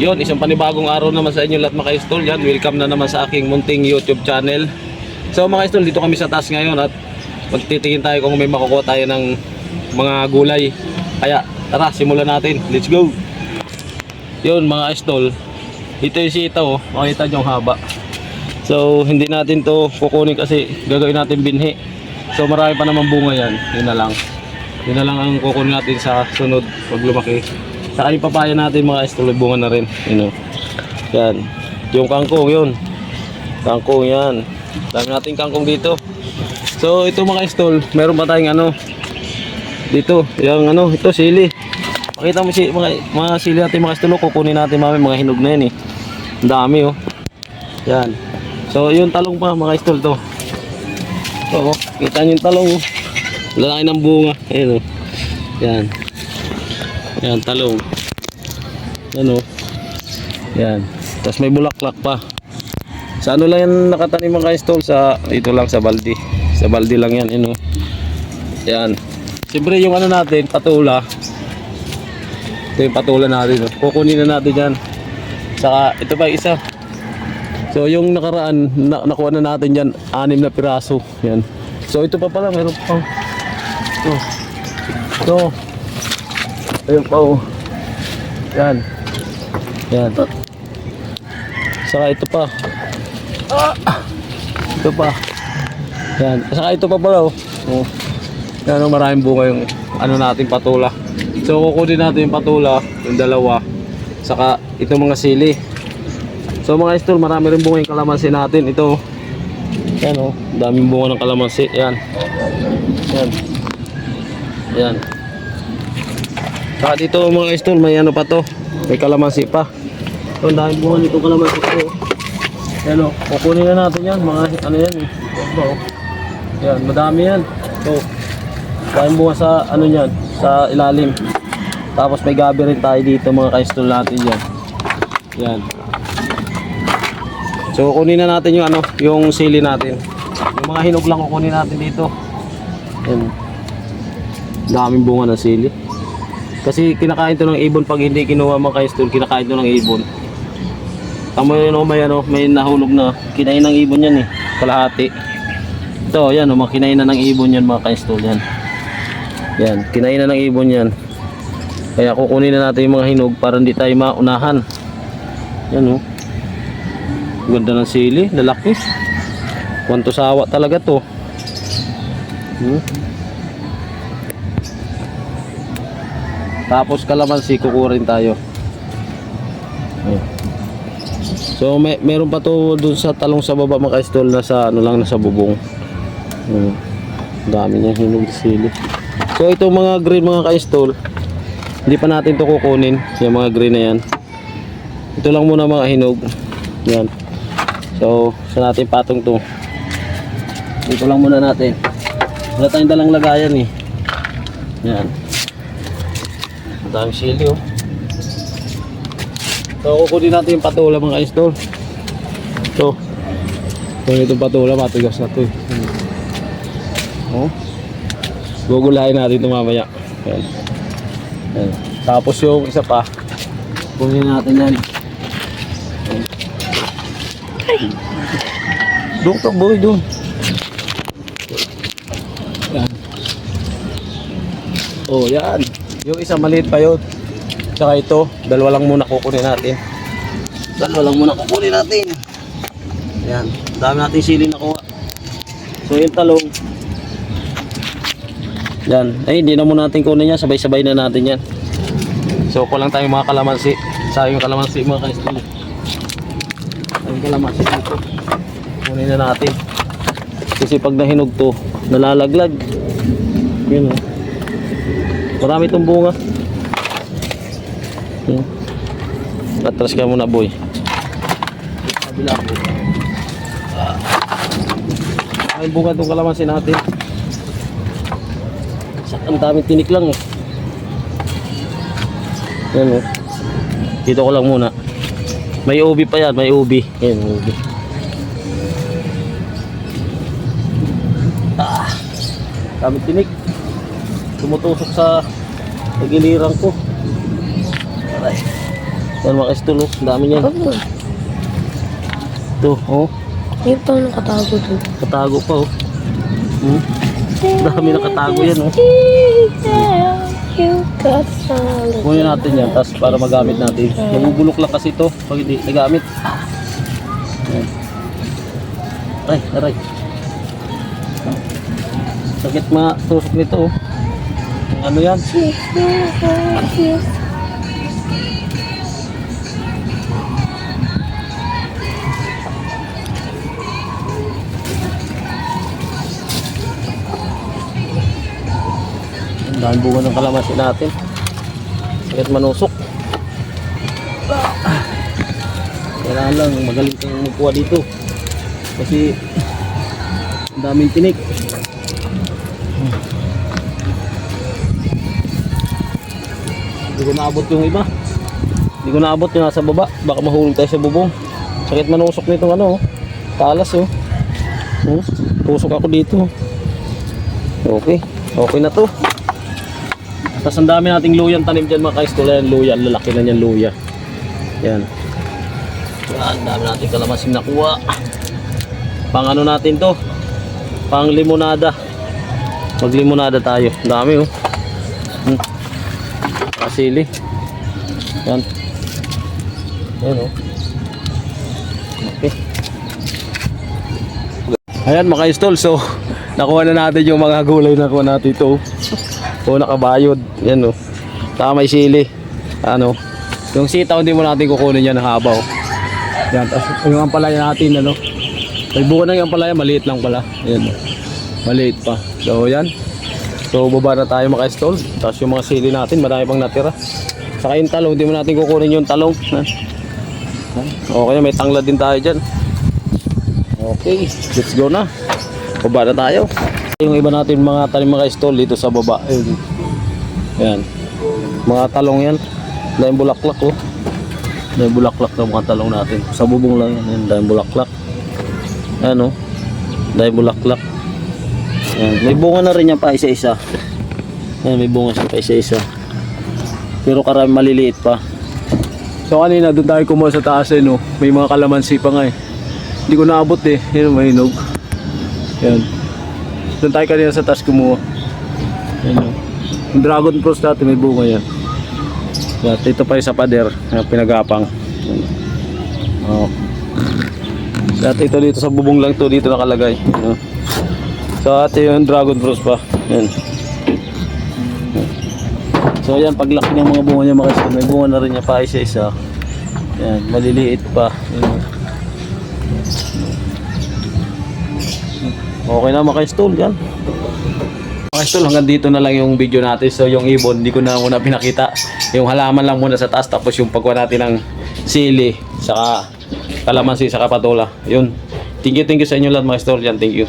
Yun, isang panibagong araw naman sa inyo lahat mga ka-idol. Yan, welcome na naman sa aking munting YouTube channel. So mga ka-idol, dito kami sa taas ngayon at magtitingin tayo kung may makukuha tayo ng mga gulay. Kaya tara, simulan natin. Let's go. Yun mga ka-idol, ito yung sitaw, oh. Makita nyo ang haba. So hindi natin to kukunin kasi gagawin natin binhi. So marami pa naman bunga yan. Yun na lang ang kukunin natin sa sunod pag lumaki. Saka yung papaya natin mga ka-idol, bunga na rin. Yan. Yung kangkong yun. Kangkong yan. Dami natin kangkong dito. So ito mga ka-idol, meron pa tayong dito, yung ito sili. Pakita mo si mga sili natin mga ka-idol, kukunin natin mga hinog na yan eh. Ang dami oh. Yan. So yung talong pa mga ka-idol to. So kita nyo yung talong oh. Lalaki ng bunga. Ayun oh. Yan. Yan talong. Yan oh. Yan. Tapos may bulaklak pa. Sa ano lang yan nakatanim mga ka-idol, sa ito lang sa baldi. Sa baldi lang yan, oh. Yan. Siyempre yung natin, patula. Ito yung patula natin, oh. Kukunin na natin yan. Saka ito pa isa. So yung nakaraan nakuha na natin yan 6 na piraso. Yan. So ito pa pala, meron pa. Ito. Ayun pa oh. Yan. Yan. Saka ito pa. Ito pa. Yan. Saka ito pa pala oh. Yan, maraming bunga yung natin patula. So kukunin natin yung patula, yung dalawa. Saka itong mga sili. So mga idol, marami rin bunga yung kalamansi natin. Ito. Yan oh, daming bunga ng kalamansi. Yan. Yan. Yan. Saka dito mga idol, may pa to. May kalamansi pa. So daming bunga nito kalamansi ko. Yan oh, kukunin na natin yan. Mga yan eh. Yan, madami yan. So, daming bunga sa yan, sa ilalim. Tapos may gabi rin tayo dito mga ka-idol natin yan. Yan. So kunin na natin yung yung sili natin. Yung mga hinog lang kukunin natin dito. Yan. Daming bunga ng sili. Kasi kinakain to ng ibon pag hindi kinuha mga ka-idol, kinakain to ng ibon. Tamo yun may nahulog na kinain ng ibon yan eh, kalahati. Ito yan kinain na ng ibon yan mga ka-idol yan. Yan, kinain na ng ibon yan. Kaya kukunin na natin yung mga hinog para hindi tayo maunahan. Yan oh. Ganda ng sili, lalaki. Kwanto sawa talaga to. Tapos kalamansi kukurin tayo. So meron pa to dun sa talong sa baba mga ka-idol, nasa nasa bubong. Dami niya hinog sili. So itong mga green mga ka-idol, hindi pa natin to kukunin, yung mga green na yan. Ito lang muna mga hinog. Yan. So sa natin patong to. Ito lang muna natin. Wala tayong dalang lagayan eh. Yan. Daming sili oh. So kukunin natin yung patula mga ka-idol. So itong patula, matigas na to eh. Oh. Gugulahin natin ito mamaya. Yan. Yan. Tapos yung isa pa, kunin natin yan. Doon to boy, doon. Yan. Oh yan. Yung isa maliit pa yun. Tsaka ito, dalawa lang muna kukunin natin. Yan. Dami natin sili nakuha. So yung talong. Yan. Ay hindi na muna natin kunin yan. Sabay-sabay na natin yan. So kulang tayong mga kalamansi. Sayang yung kalamansi mga ka-idol. Yung kalamansi dito. Kunin na natin. Kasi pag nahinog to, nalalaglag. Yun o. Marami itong bunga. Atras ka muna boy. Kabila po. Ay bunga itong kalamansi natin. Ang daming tinik lang eh. Yan o. Dito ko lang muna. May ubi pa yan, may ubi. Yan, ubi. Daming tinik. Tumutusok sa giliran ko. Aray. Yan mga ka-idol, oh. Ang dami niyan. Opo. Ito, oh. Yung pang nakatago doon. Katago pa, oh. Dami nakatago yan, oh. Kunin natin yan, tapos para magamit natin. Nabubulok lang kasi ito pag hindi nagamit. Yan. Aray. Sakit tusok nito, oh. Ano yan? Dahil bunga ng kalamansi natin. Sakit manusok. Kailangan lang magaling kang magkuha dito. Kasi ang daming tinik. Hindi ko naabot yung iba. Hindi ko naabot yung nasa baba. Baka mahulog tayo sa bubong. Sakit manusok nitong ano, oh. Talas, oh. Tusok ako dito. Okay. Okay na to. Tapos ang dami nating luyang tanim dyan mga ka-idol. Yan, luya. Lalaki na yan luya. Yan. Yan, ang dami nating kalamansi nakuha. Pang ano natin to? Pang limonada. Mag limonada tayo. Ang dami, oh. Kasili. Yan. Yan, oh. Okay. Ayan mga ka-idol. So nakuha na natin yung mga gulay na nakuha natin ito. O nakabayod. Yan, oh. Saka may sili. Ano, yung sitaw hindi mo natin kukunin yan ng haba, oh. Yan, tapos yung ampalaya natin, ano, may buko na yung ampalaya, maliit lang pala. Yan, oh. Maliit pa. So yan. So baba na tayo mga ka-idol. Tapos yung mga sili natin, marami pang natira. Saka yung talong, hindi mo natin kukunin yung talong. Okay, may tanglad din tayo dyan. Okay, let's go na. Baba na tayo. Yung iba natin mga tanim mga ka-idol dito sa baba. Ayun. Yan. Mga talong yan. Dahil bulaklak, oh. Dahil bulaklak na mga talong natin. Sa bubong lang yan. Dahil bulaklak. Ano? Dahil bulaklak. Yan. May bunga na rin yan pa isa-isa. Yan, may bunga siya pa isa-isa. Pero karami maliliit pa. So kanina doon tayo kumuha sa taas, eh, no? May mga kalamansi pa nga, eh. Hindi ko naabot, eh. Yan, may hinog. Yan. Doon tayo kanina sa taas kumuha. Yan, oh. Yung dragon fruit natin may bunga yan. At ito pa yung sa pader, yung pinagapang. Oh. At ito dito sa bubong lang to, dito nakalagay. So ate yung dragon fruit pa. Yan. So yan, paglaki ng mga bunga niya mga ka-idol, may bunga na rin niya pa isa-isa. Yan, maliliit pa. Yan. Okay na mga ka-idol, yan. Mga ka-idol, hanggang dito na lang yung video natin. So yung ibon, hindi ko na muna pinakita. Yung halaman lang muna sa taas, tapos yung pagkuha natin ng sili, saka kalamansi, saka patola. Yun. Thank you sa inyo lahat mga ka-idol. Yan, thank you.